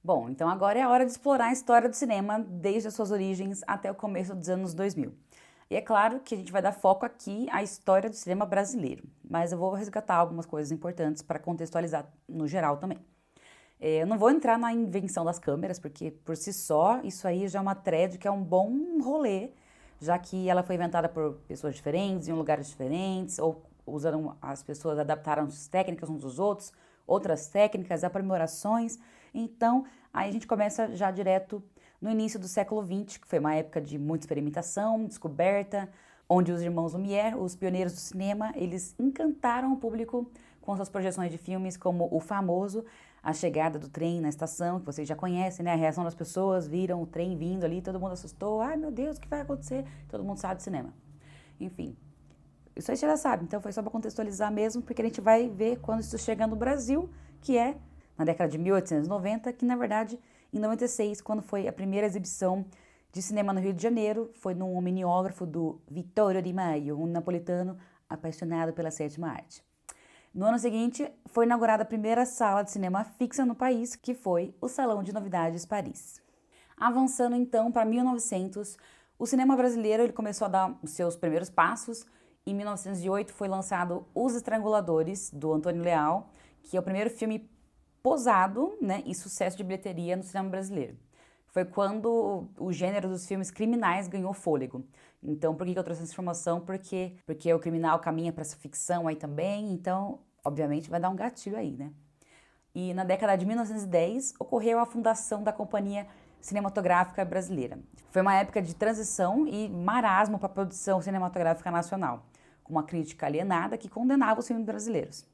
Bom, então agora é a hora de explorar a história do cinema desde as suas origens até o começo dos anos 2000. E é claro que a gente vai dar foco aqui à história do cinema brasileiro, mas eu vou resgatar algumas coisas importantes para contextualizar no geral também. Eu não vou entrar na invenção das câmeras, porque por si só isso aí já é uma thread que é um bom rolê, já que ela foi inventada por pessoas diferentes, em lugares diferentes, ou usaram, as pessoas adaptaram as técnicas uns dos outros, outras técnicas, aprimorações. Então, aí a gente começa já direto no início do século XX, que foi uma época de muita experimentação, descoberta, onde os irmãos Lumière, os pioneiros do cinema, eles encantaram o público com suas projeções de filmes como o famoso A Chegada do Trem na Estação, que vocês já conhecem, né? A reação das pessoas, viram o trem vindo ali, todo mundo assustou, ai meu Deus, o que vai acontecer? Todo mundo sabe do cinema. Enfim, isso aí você já sabe, então foi só para contextualizar mesmo, porque a gente vai ver quando isso chega no Brasil, que é na década de 1890, que na verdade em 96, quando foi a primeira exibição de cinema no Rio de Janeiro, foi num homenígrafo do Vittorio Di Maio, um napolitano apaixonado pela sétima arte. No ano seguinte, foi inaugurada a primeira sala de cinema fixa no país, que foi o Salão de Novidades Paris. Avançando então para 1900, o cinema brasileiro ele começou a dar os seus primeiros passos. Em 1908 foi lançado Os Estranguladores, do Antônio Leal, que é o primeiro filme posado, né, e sucesso de bilheteria no cinema brasileiro. Foi quando o gênero dos filmes criminais ganhou fôlego. Então, por que eu trouxe essa informação? Porque o criminal caminha para essa ficção aí também, então, obviamente, vai dar um gatilho aí, né? E na década de 1910 ocorreu a fundação da Companhia Cinematográfica Brasileira. Foi uma época de transição e marasmo para a produção cinematográfica nacional, com uma crítica alienada que condenava os filmes brasileiros.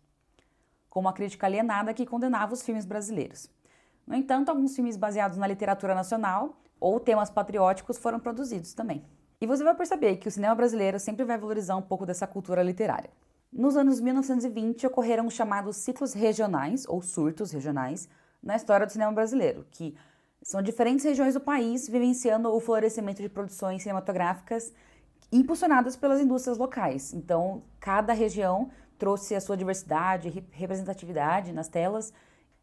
No entanto, alguns filmes baseados na literatura nacional ou temas patrióticos foram produzidos também. E você vai perceber que o cinema brasileiro sempre vai valorizar um pouco dessa cultura literária. Nos anos 1920 ocorreram os chamados ciclos regionais, ou surtos regionais, na história do cinema brasileiro, que são diferentes regiões do país vivenciando o florescimento de produções cinematográficas impulsionadas pelas indústrias locais. Então, cada região trouxe a sua diversidade e representatividade nas telas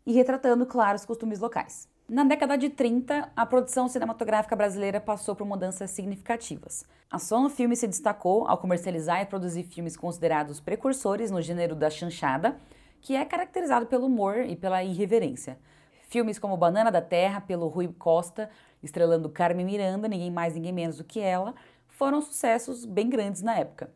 e retratando, claro, os costumes locais. Na década de 30, a produção cinematográfica brasileira passou por mudanças significativas. A Sono Filme se destacou ao comercializar e produzir filmes considerados precursores no gênero da chanchada, que é caracterizado pelo humor e pela irreverência. Filmes como Banana da Terra, pelo Rui Costa, estrelando Carmen Miranda, ninguém mais, ninguém menos do que ela, foram sucessos bem grandes na época.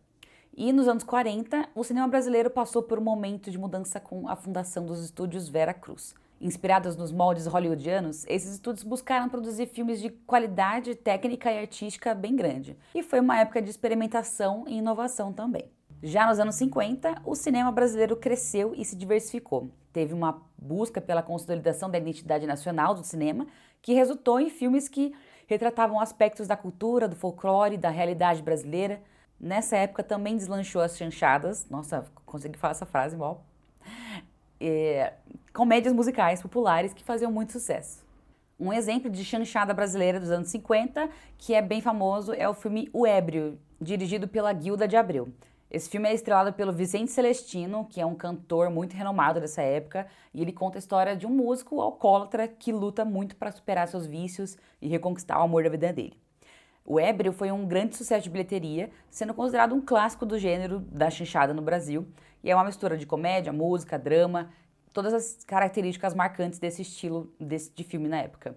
E nos anos 40, o cinema brasileiro passou por um momento de mudança com a fundação dos estúdios Vera Cruz. Inspirados nos moldes hollywoodianos, esses estúdios buscaram produzir filmes de qualidade técnica e artística bem grande. E foi uma época de experimentação e inovação também. Já nos anos 50, o cinema brasileiro cresceu e se diversificou. Teve uma busca pela consolidação da identidade nacional do cinema, que resultou em filmes que retratavam aspectos da cultura, do folclore, da realidade brasileira. Nessa época também deslanchou as chanchadas, nossa, consegui falar essa frase igual, comédias musicais populares que faziam muito sucesso. Um exemplo de chanchada brasileira dos anos 50, que é bem famoso, é o filme O Ébrio, dirigido pela Guilda de Abreu. Esse filme é estrelado pelo Vicente Celestino, que é um cantor muito renomado dessa época, e ele conta a história de um músico alcoólatra que luta muito para superar seus vícios e reconquistar o amor da vida dele. O Ébrio foi um grande sucesso de bilheteria, sendo considerado um clássico do gênero da chanchada no Brasil, e é uma mistura de comédia, música, drama, todas as características marcantes desse estilo de filme na época.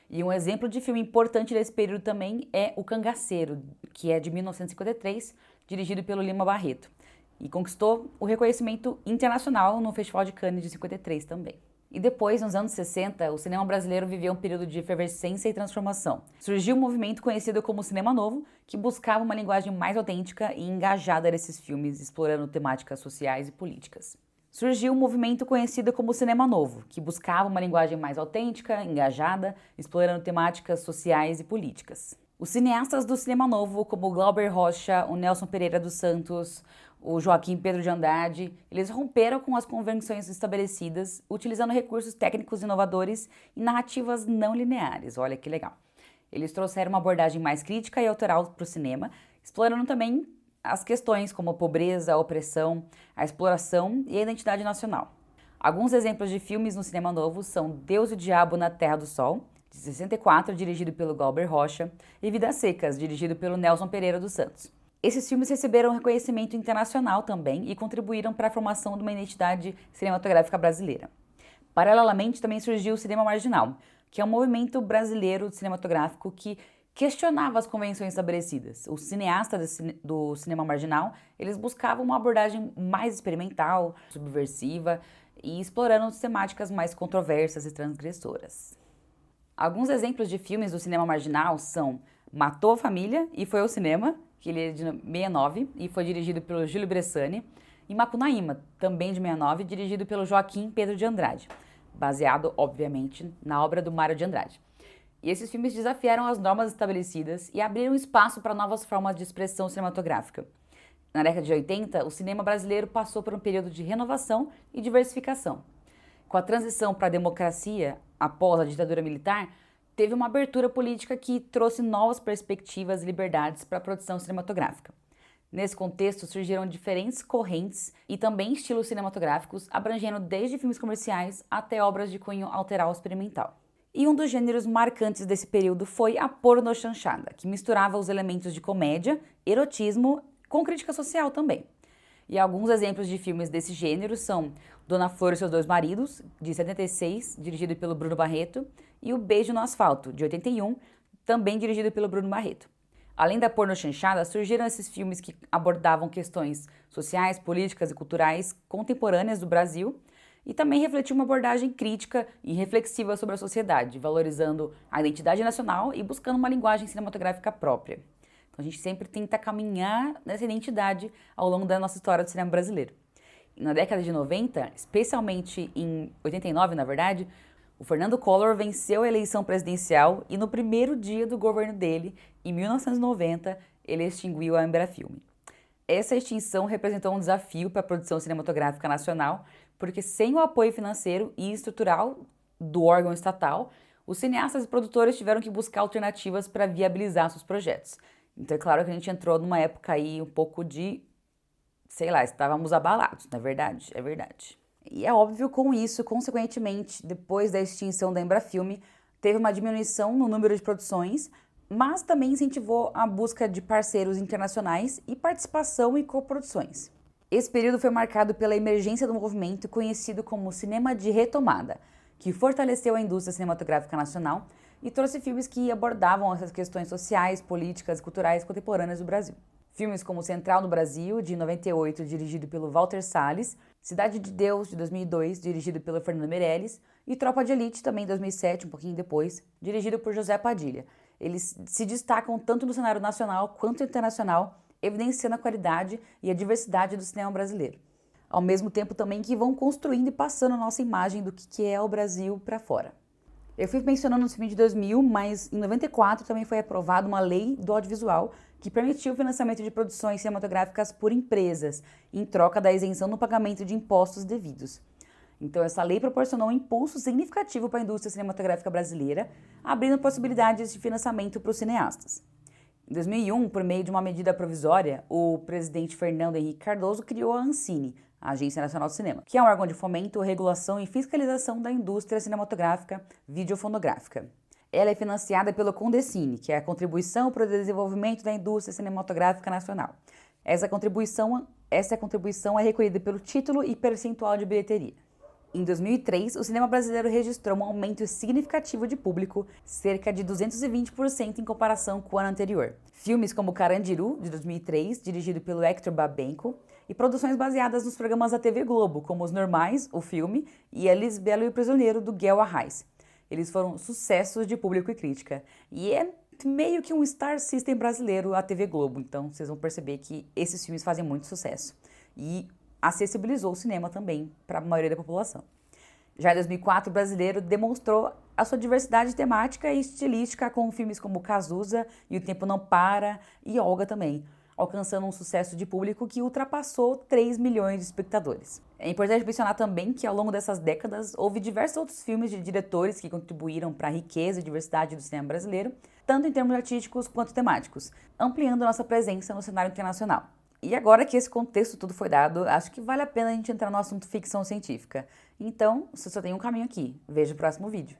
E um exemplo de filme importante desse período também é O Cangaceiro, que é de 1953, dirigido pelo Lima Barreto, e conquistou o reconhecimento internacional no Festival de Cannes de 53 também. E depois, nos anos 60, o cinema brasileiro viveu um período de efervescência e transformação. Surgiu um movimento conhecido como Cinema Novo, que buscava uma linguagem mais autêntica e engajada nesses filmes, explorando temáticas sociais e políticas. Surgiu um movimento conhecido como Cinema Novo, que buscava uma linguagem mais autêntica, engajada, explorando temáticas sociais e políticas. Os cineastas do Cinema Novo, como o Glauber Rocha, o Nelson Pereira dos Santos, o Joaquim Pedro de Andrade, eles romperam com as convenções estabelecidas, utilizando recursos técnicos inovadores e narrativas não lineares. Olha que legal. Eles trouxeram uma abordagem mais crítica e autoral para o cinema, explorando também as questões como a pobreza, a opressão, a exploração e a identidade nacional. Alguns exemplos de filmes no cinema novo são Deus e o Diabo na Terra do Sol, de 64, dirigido pelo Galber Rocha, e Vidas Secas, dirigido pelo Nelson Pereira dos Santos. Esses filmes receberam reconhecimento internacional também e contribuíram para a formação de uma identidade cinematográfica brasileira. Paralelamente, também surgiu o cinema marginal, que é um movimento brasileiro cinematográfico que questionava as convenções estabelecidas. Os cineastas do cinema marginal, eles buscavam uma abordagem mais experimental, subversiva e explorando temáticas mais controversas e transgressoras. Alguns exemplos de filmes do cinema marginal são Matou a Família e Foi ao Cinema, que ele é de 69 e foi dirigido pelo Júlio Bressani, e Macunaíma, também de 69, dirigido pelo Joaquim Pedro de Andrade, baseado, obviamente, na obra do Mário de Andrade. E esses filmes desafiaram as normas estabelecidas e abriram espaço para novas formas de expressão cinematográfica. Na década de 80, o cinema brasileiro passou por um período de renovação e diversificação. Com a transição para a democracia após a ditadura militar, teve uma abertura política que trouxe novas perspectivas e liberdades para a produção cinematográfica. Nesse contexto, surgiram diferentes correntes e também estilos cinematográficos, abrangendo desde filmes comerciais até obras de cunho autoral experimental. E um dos gêneros marcantes desse período foi a pornochanchada, que misturava os elementos de comédia, erotismo, com crítica social também. E alguns exemplos de filmes desse gênero são Dona Flor e seus dois maridos, de 76, dirigido pelo Bruno Barreto, e O Beijo no Asfalto, de 81, também dirigido pelo Bruno Barreto. Além da pornochanchada, surgiram esses filmes que abordavam questões sociais, políticas e culturais contemporâneas do Brasil e também refletiam uma abordagem crítica e reflexiva sobre a sociedade, valorizando a identidade nacional e buscando uma linguagem cinematográfica própria. Então a gente sempre tenta caminhar nessa identidade ao longo da nossa história do cinema brasileiro. E na década de 90, especialmente em 89, na verdade, o Fernando Collor venceu a eleição presidencial e no primeiro dia do governo dele, em 1990, ele extinguiu a Embrafilme. Essa extinção representou um desafio para a produção cinematográfica nacional, porque sem o apoio financeiro e estrutural do órgão estatal, os cineastas e produtores tiveram que buscar alternativas para viabilizar seus projetos. Então é claro que a gente entrou numa época aí um pouco de, sei lá, estávamos abalados, não é verdade? É verdade. E é óbvio com isso, consequentemente, depois da extinção da Embrafilme, teve uma diminuição no número de produções, mas também incentivou a busca de parceiros internacionais e participação em coproduções. Esse período foi marcado pela emergência do movimento conhecido como cinema de retomada, que fortaleceu a indústria cinematográfica nacional e trouxe filmes que abordavam essas questões sociais, políticas e culturais contemporâneas do Brasil. Filmes como Central do Brasil, de 98, dirigido pelo Walter Salles, Cidade de Deus, de 2002, dirigido pelo Fernando Meirelles, e Tropa de Elite, também de 2007, um pouquinho depois, dirigido por José Padilha. Eles se destacam tanto no cenário nacional quanto internacional, evidenciando a qualidade e a diversidade do cinema brasileiro. Ao mesmo tempo também que vão construindo e passando a nossa imagem do que é o Brasil para fora. Eu fui mencionando no filme de 2000, mas em 94 também foi aprovada uma lei do audiovisual que permitiu o financiamento de produções cinematográficas por empresas, em troca da isenção no pagamento de impostos devidos. Então essa lei proporcionou um impulso significativo para a indústria cinematográfica brasileira, abrindo possibilidades de financiamento para os cineastas. Em 2001, por meio de uma medida provisória, o presidente Fernando Henrique Cardoso criou a Ancine, a Agência Nacional do Cinema, que é um órgão de fomento, regulação e fiscalização da indústria cinematográfica videofonográfica. Ela é financiada pelo Condecine, que é a Contribuição para o Desenvolvimento da Indústria Cinematográfica Nacional. Essa contribuição é recolhida pelo título e percentual de bilheteria. Em 2003, o cinema brasileiro registrou um aumento significativo de público, cerca de 220% em comparação com o ano anterior. Filmes como Carandiru, de 2003, dirigido pelo Hector Babenco, e produções baseadas nos programas da TV Globo, como Os Normais, o filme, e A Lisbela e o Prisioneiro, do Guel Arraes. Eles foram sucessos de público e crítica. E é meio que um Star System brasileiro, a TV Globo. Então, vocês vão perceber que esses filmes fazem muito sucesso. E acessibilizou o cinema também para a maioria da população. Já em 2004, o brasileiro demonstrou a sua diversidade temática e estilística com filmes como Cazuza e O Tempo Não Para e Olga também, alcançando um sucesso de público que ultrapassou 3 milhões de espectadores. É importante mencionar também que ao longo dessas décadas houve diversos outros filmes de diretores que contribuíram para a riqueza e diversidade do cinema brasileiro, tanto em termos artísticos quanto temáticos, ampliando nossa presença no cenário internacional. E agora que esse contexto tudo foi dado, acho que vale a pena a gente entrar no assunto ficção científica. Então, se você tem um caminho aqui, veja o próximo vídeo.